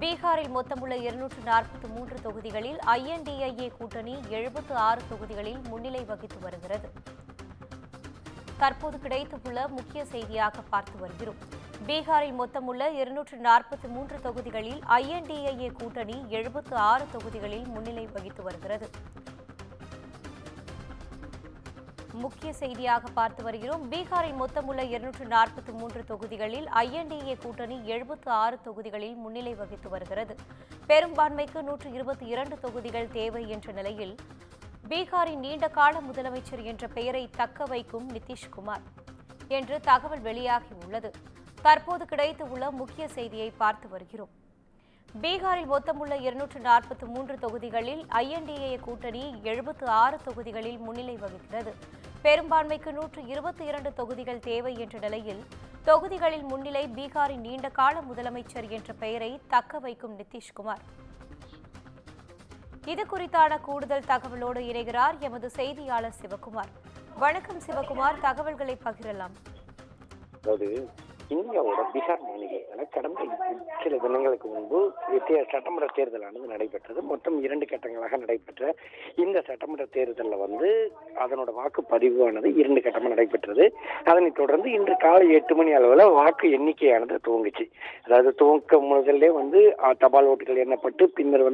பீகாரில் மொத்தமுள்ள 243 தொகுதிகளில் INDIA கூட்டணி 76 தொகுதிகளில் முன்னிலை வகித்து வருகிறது. தற்போது கிடைத்துள்ள முக்கிய செய்தியாக பார்த்து வருகிறோம். பீகாரில் மொத்தமுள்ள 243 தொகுதிகளில் INDIA கூட்டணி 76 தொகுதிகளில் முன்னிலை வகித்து வருகிறது. முக்கிய செய்தியாக பார்த்து வருகிறோம். பீகாரில் மொத்தமுள்ள 243 தொகுதிகளில் INDA கூட்டணி 76 தொகுதிகளில் முன்னிலை வகித்து வருகிறது. பெரும்பான்மைக்கு 122 தொகுதிகள் தேவை என்ற நிலையில் பீகாரின் நீண்டகால முதலமைச்சர் என்ற பெயரை தக்க வைக்கும் நிதிஷ்குமார் என்று தகவல் வெளியாகியுள்ளது. தற்போது கிடைத்துள்ள முக்கிய செய்தியை பார்த்து வருகிறோம். பீகாரில் மொத்தமுள்ள 243 தொகுதிகளில் INDA கூட்டணி 76 தொகுதிகளில் முன்னிலை வகிக்கிறது. பெரும்பான்மைக்கு 122 தொகுதிகள் தேவை என்ற நிலையில் தொகுதிகளில் முன்னிலை பீகாரின் நீண்டகால முதலமைச்சர் என்ற பெயரை தக்க வைக்கும் நிதிஷ்குமார். இது குறித்தான கூடுதல் தகவலோடு இணைகிறார் எமது செய்தியாளர் சிவகுமார். வணக்கம் சிவகுமார், தகவல்களை பகிரலாம். இந்தியாவோட பீகார் மாநிலத்தில் கடந்த சில தினங்களுக்கு முன்பு சட்டமன்ற தேர்தலானது நடைபெற்றது. மொத்தம் 2 கட்டங்களாக நடைபெற்ற இந்த சட்டமன்ற தேர்தலில் அதனோட வாக்குப்பதிவானது 2 கட்டமாக நடைபெற்றது. அதனைத் தொடர்ந்து இன்று காலை 8 மணி அளவில் வாக்கு எண்ணிக்கையானது துவங்குச்சு. அதாவது துவக்க முதல்ல தபால் ஓட்டுகள் எண்ணப்பட்டு பின்னர்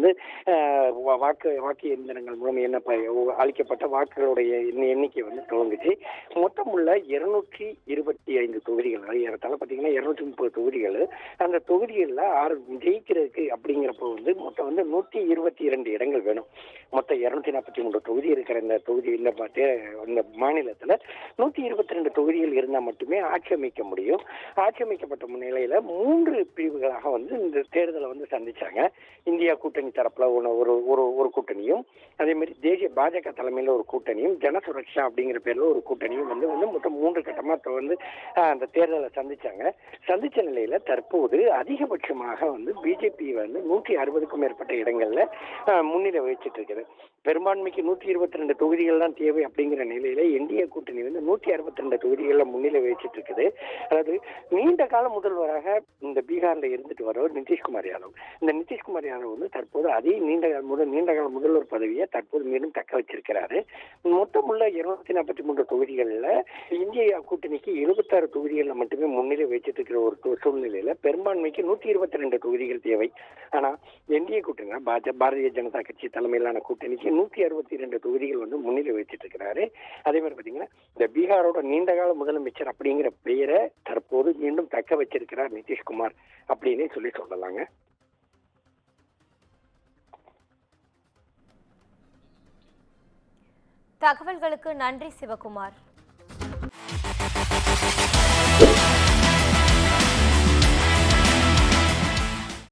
வாக்கு எந்திரங்கள் மூலம் அளிக்கப்பட்ட வாக்குகளுடைய எண்ணிக்கை துவங்குச்சு. மொத்தம் உள்ள 225 தொகுதிகள், ஏறத்தாழ பார்த்தீங்கன்னா 230 தொகுதிகள். அந்த தொகுதிகளில் ஜெயிக்கிறதுக்கு அப்படிங்கிறப்போ மொத்தம் 122 இடங்கள் வேணும். மொத்தம் 243 தொகுதி இருக்கிற இந்த மாநிலத்தில் 122 தொகுதிகள் இருந்தால் மட்டுமே ஆட்சி அமைக்க முடியும். ஆட்சி அமைக்கப்பட்ட நிலையில 3 பிரிவுகளாக இந்த தேர்தலை சந்திச்சாங்க. இந்தியா கூட்டணி தரப்புல ஒரு கூட்டணியும், அதே மாதிரி தேசிய பாஜக தலைமையில ஒரு கூட்டணியும், ஜனசுரக்ஷா அப்படிங்கிற பேர்ல ஒரு கூட்டணியும் மொத்தம் 3 கட்டமா அந்த தேர்தலை சந்திச்சாங்க. சந்திச்ச நிலையில தற்போது அதிகபட்சமாக பிஜேபி 160க்கும் மேற்பட்ட இடங்கள்ல முன்னிலை வகிச்சிட்டு இருக்குது. பெரும்பான்மைக்கு 122 தொகுதிகள் தான் தேவை அப்படிங்கிற நிலையில என்டிஏ கூட்டணி 162 தொகுதிகளில் முன்னிலை வகிச்சிட்டு இருக்குது. அதாவது நீண்ட கால முதல்வராக இந்த பீகார்ல இருந்துட்டு வர நிதிஷ்குமார் யாதவ், இந்த நிதிஷ்குமார் யாதவ் தற்போது அதே நீண்டகால முதல்வர் பதவியை தற்போது மீண்டும் தக்க வச்சிருக்கிறாரு. மொத்தம் உள்ள 243 தொகுதிகளில் இந்தியா கூட்டணிக்கு 76 தொகுதிகளில் மட்டுமே முன்னிலை வச்சிட்டு இருக்கிற ஒரு சூழ்நிலையில பெரும்பான்மைக்கு 122 தொகுதிகள் தேவை. ஆனா என்டிஏ கூட்டணி பாரதிய ஜனதா கட்சி தலைமையிலான கூட்டணிக்கு 162 தொகுதிகள் முன்னிலை வச்சிட்டு இருக்கிறாரு. அதே மாதிரி பாத்தீங்கன்னா இந்த பீகாரோட நீண்டகால முதலமைச்சர் அப்படிங்கிற பெயரை தற்போது மீண்டும் தக்க வச்சிருக்கிறார் நிதிஷ்குமார் அப்படின்னு சொல்லலாங்க. தகவல்களுக்கு நன்றி சிவகுமார்.